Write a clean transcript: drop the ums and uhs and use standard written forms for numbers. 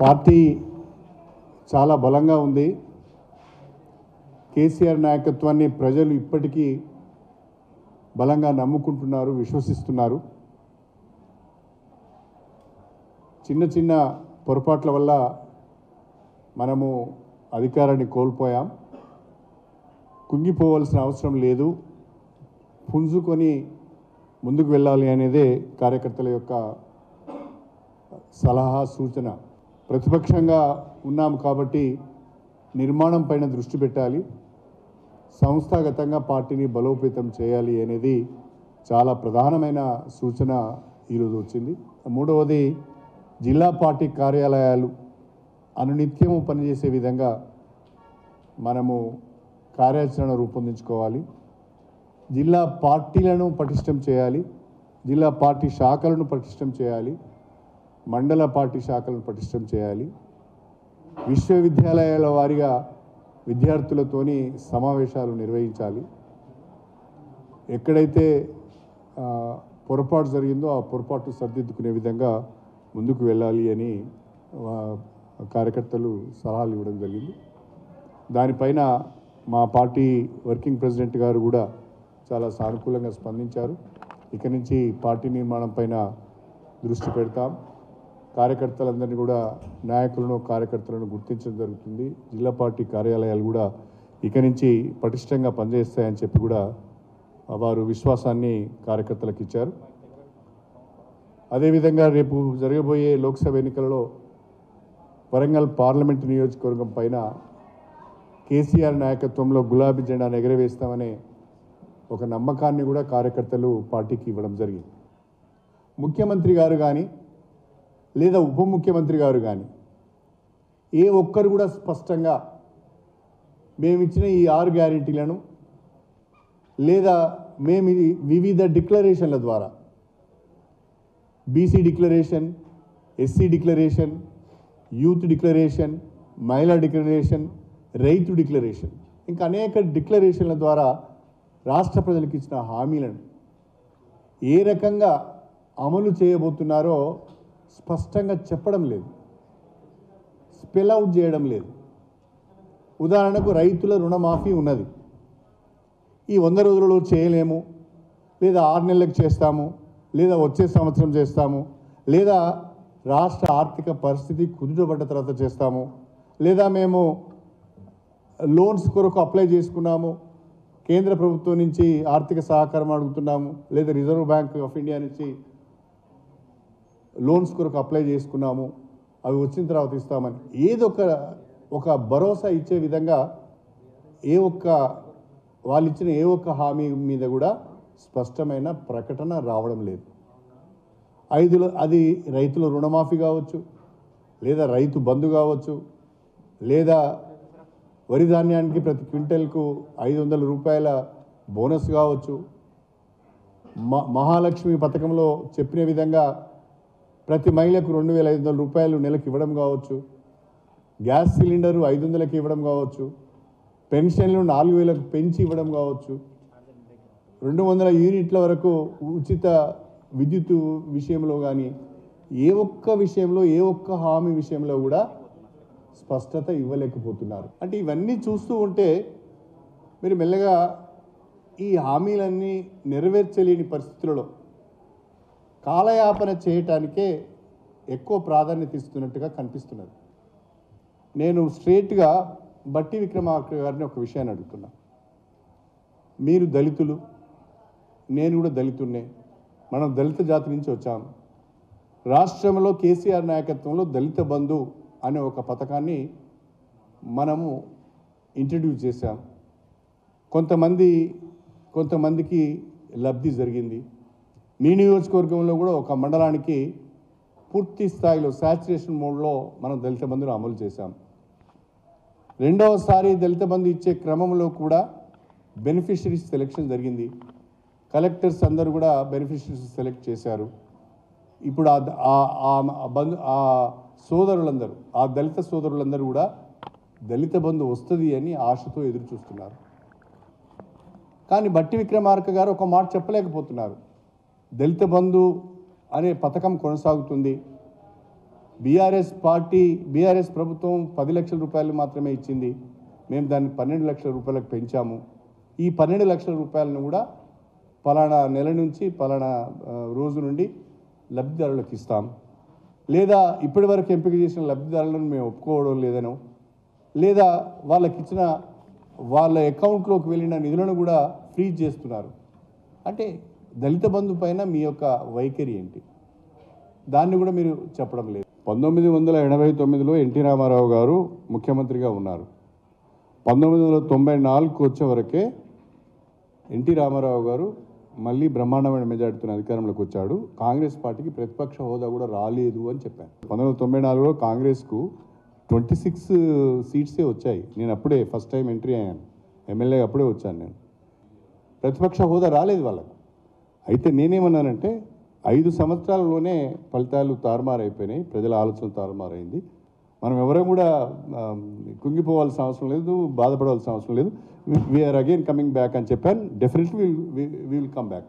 Party చాలా బలంగా ఉంది. కేసీఆర్ నాయకత్వాన్ని ప్రజలు ఇప్పటికీ బలంగా నమ్ముకుంటున్నారు, విశ్వసిస్తున్నారు. చిన్న చిన్న పొరపాట్ల వల్ల మనము అధికారాన్ని కోల్పోయాం. కుంగిపోవాల్సిన అవసరం లేదు, పుంజుకొని ముందుకు వెళ్ళాలి అనేదే కార్యకర్తల యొక్క సలహా, సూచన. ప్రతిపక్షంగా ఉన్నాము కాబట్టి నిర్మాణం పైన దృష్టి పెట్టాలి, సంస్థాగతంగా పార్టీని బలోపేతం చేయాలి అనేది చాలా ప్రధానమైన సూచన ఈరోజు వచ్చింది. మూడవది, జిల్లా పార్టీ కార్యాలయాలు అనునిత్యము పనిచేసే విధంగా మనము కార్యాచరణ రూపొందించుకోవాలి. జిల్లా పార్టీలను పటిష్టం చేయాలి, జిల్లా పార్టీ శాఖలను పటిష్టం చేయాలి, మండల పార్టీ శాఖలను పటిష్టం చేయాలి. విశ్వవిద్యాలయాల వారీగా విద్యార్థులతోని సమావేశాలు నిర్వహించాలి. ఎక్కడైతే పొరపాటు జరిగిందో ఆ పొరపాటు సరిదిద్దుకునే విధంగా ముందుకు వెళ్ళాలి అని కార్యకర్తలు సలహాలు ఇవ్వడం జరిగింది. దానిపైన మా పార్టీ వర్కింగ్ ప్రెసిడెంట్ గారు కూడా చాలా సానుకూలంగా స్పందించారు. ఇక నుంచి పార్టీ నిర్మాణం పైన దృష్టి పెడతాం. కార్యకర్తలందరినీ కూడా, నాయకులను కార్యకర్తలను గుర్తించడం జరుగుతుంది. జిల్లా పార్టీ కార్యాలయాలు కూడా ఇక నుంచి పటిష్టంగా పనిచేస్తాయని చెప్పి కూడా వారు విశ్వాసాన్ని కార్యకర్తలకు ఇచ్చారు. అదేవిధంగా రేపు జరగబోయే లోక్సభ ఎన్నికలలో వరంగల్ పార్లమెంటు నియోజకవర్గం పైన కేసీఆర్ నాయకత్వంలో గులాబీ జెండాను ఎగరవేస్తామనే ఒక నమ్మకాన్ని కూడా కార్యకర్తలు పార్టీకి ఇవ్వడం జరిగింది. ముఖ్యమంత్రి గారు కానీ లేదా ఉప ముఖ్యమంత్రి గారు కానీ ఏ ఒక్కరు కూడా స్పష్టంగా మేమిచ్చిన ఈ 6 గ్యారెంటీలను లేదా మేము వివిధ డిక్లరేషన్ల ద్వారా, BC declaration, SC declaration, youth declaration, మహిళా డిక్లరేషన్, రైతు డిక్లరేషన్, ఇంకా అనేక డిక్లరేషన్ల ద్వారా రాష్ట్ర ప్రజలకు ఇచ్చిన హామీలను ఏ రకంగా అమలు చేయబోతున్నారో స్పష్టంగా చెప్పడం లేదు, స్పెల్ అవుట్ చేయడం లేదు. ఉదాహరణకు రైతుల రుణమాఫీ ఉన్నది, ఈ 100 రోజులలో చేయలేము, లేదా 6 నెలలకు చేస్తాము, లేదా వచ్చే సంవత్సరం చేస్తాము, లేదా రాష్ట్ర ఆర్థిక పరిస్థితి కుదుటపడ్డ తర్వాత చేస్తాము, లేదా మేము లోన్స్ కొరకు అప్లై చేసుకున్నాము, కేంద్ర ప్రభుత్వం నుంచి ఆర్థిక సహకారం అడుగుతున్నాము, లేదా రిజర్వ్ బ్యాంక్ ఆఫ్ ఇండియా నుంచి లోన్స్ కొరకు అప్లై చేసుకున్నాము, అవి వచ్చిన తర్వాత ఇస్తామని ఏదో ఒక భరోసా ఇచ్చే విధంగా వాళ్ళు ఇచ్చిన ఏ ఒక్క హామీ మీద కూడా స్పష్టమైన ప్రకటన రావడం లేదు. అది రైతుల రుణమాఫీ కావచ్చు, లేదా రైతు బంధు కావచ్చు, లేదా వరి ధాన్యానికి ప్రతి క్వింటల్కు 500 రూపాయల బోనస్ కావచ్చు, మహాలక్ష్మి పథకంలో చెప్పిన విధంగా ప్రతి మహిళకు 2500 రూపాయలు నెలకు ఇవ్వడం కావచ్చు, గ్యాస్ సిలిండరు 500కి ఇవ్వడం కావచ్చు, పెన్షన్లు 4000కు పెంచి ఇవ్వడం కావచ్చు, 200 యూనిట్ల వరకు ఉచిత విద్యుత్ విషయంలో కానీ ఏ ఒక్క విషయంలో, ఏ ఒక్క హామీ విషయంలో కూడా స్పష్టత ఇవ్వలేకపోతున్నారు. అంటే ఇవన్నీ చూస్తూ ఉంటే మీరు మెల్లగా ఈ హామీలన్నీ నెరవేర్చలేని పరిస్థితులలో కాలయాపన చేయటానికే ఎక్కువ ప్రాధాన్యత ఇస్తున్నట్టుగా కనిపిస్తున్నది. నేను స్ట్రేట్గా బట్టి విక్రమార్క గారిని ఒక విషయాన్ని అడుగుతున్నా. మీరు దళితులు, నేను కూడా దళితున్నే, మనం దళిత జాతి నుంచి వచ్చాము. రాష్ట్రంలో కేసీఆర్ నాయకత్వంలో దళిత బంధు అనే ఒక పథకాన్ని మనము ఇంట్రడ్యూస్ చేశాం. కొంతమందికి లబ్ధి జరిగింది. మీ నియోజకవర్గంలో కూడా ఒక మండలానికి పూర్తి స్థాయిలో శాచురేషన్ మోడ్లో మనం దళిత బంధును అమలు చేశాం. రెండవసారి దళిత బంధు ఇచ్చే క్రమంలో కూడా బెనిఫిషరీస్ సెలెక్షన్ జరిగింది. కలెక్టర్స్ అందరూ కూడా బెనిఫిషరీస్ సెలెక్ట్ చేశారు. ఇప్పుడు ఆ సోదరులందరూ, ఆ దళిత సోదరులందరూ కూడా దళిత బంధు వస్తుంది అని ఆశతో ఎదురు చూస్తున్నారు. కానీ బట్టి విక్రమార్క గారు ఒక మాట చెప్పలేకపోతున్నారు. దళిత బంధు అనే పథకం కొనసాగుతుంది, బీఆర్ఎస్ ప్రభుత్వం 10 లక్షల రూపాయలు మాత్రమే ఇచ్చింది. మేము దాన్ని 12 లక్షల రూపాయలకు పెంచాము. ఈ 12 లక్షల రూపాయలను కూడా పలానా నెల నుంచి పలానా రోజు నుండి లబ్ధిదారులకు ఇస్తాం, లేదా ఇప్పటి వరకు ఎంపిక చేసిన లబ్ధిదారులను మేము ఒప్పుకోవడం లేదనో, లేదా వాళ్ళకి ఇచ్చిన వాళ్ళ అకౌంట్లోకి వెళ్ళిన నిధులను కూడా ఫ్రీజ్ చేస్తున్నారు. అంటే దళిత బంధు పైన మీ యొక్క వైఖరి ఏంటి? దాన్ని కూడా మీరు చెప్పడం లేదు. 1989లో ఎన్టీ రామారావు గారు ముఖ్యమంత్రిగా ఉన్నారు. 1994కు వచ్చే వరకే ఎన్టీ రామారావు గారు మళ్ళీ బ్రహ్మాండమైన మెజార్టీతో అధికారంలోకి వచ్చాడు. కాంగ్రెస్ పార్టీకి ప్రతిపక్ష హోదా కూడా రాలేదు అని చెప్పాను. 1994లో కాంగ్రెస్కు 26 సీట్సే వచ్చాయి. నేను అప్పుడే ఫస్ట్ టైం ఎంట్రీ అయ్యాను, ఎమ్మెల్యే అప్పుడే వచ్చాను నేను. ప్రతిపక్ష హోదా రాలేదు వాళ్ళకు. అయితే నేనేమన్నానంటే 5 సంవత్సరాలలోనే ఫలితాలు తారుమారైపోయినాయి, ప్రజల ఆలోచన తారుమారైంది. మనం ఎవరం కూడా కుంగిపోవాల్సిన అవసరం లేదు, బాధపడవలసిన అవసరం లేదు. వీఆర్ అగైన్ కమింగ్ బ్యాక్ అని చెప్పాను. Definitely will come back.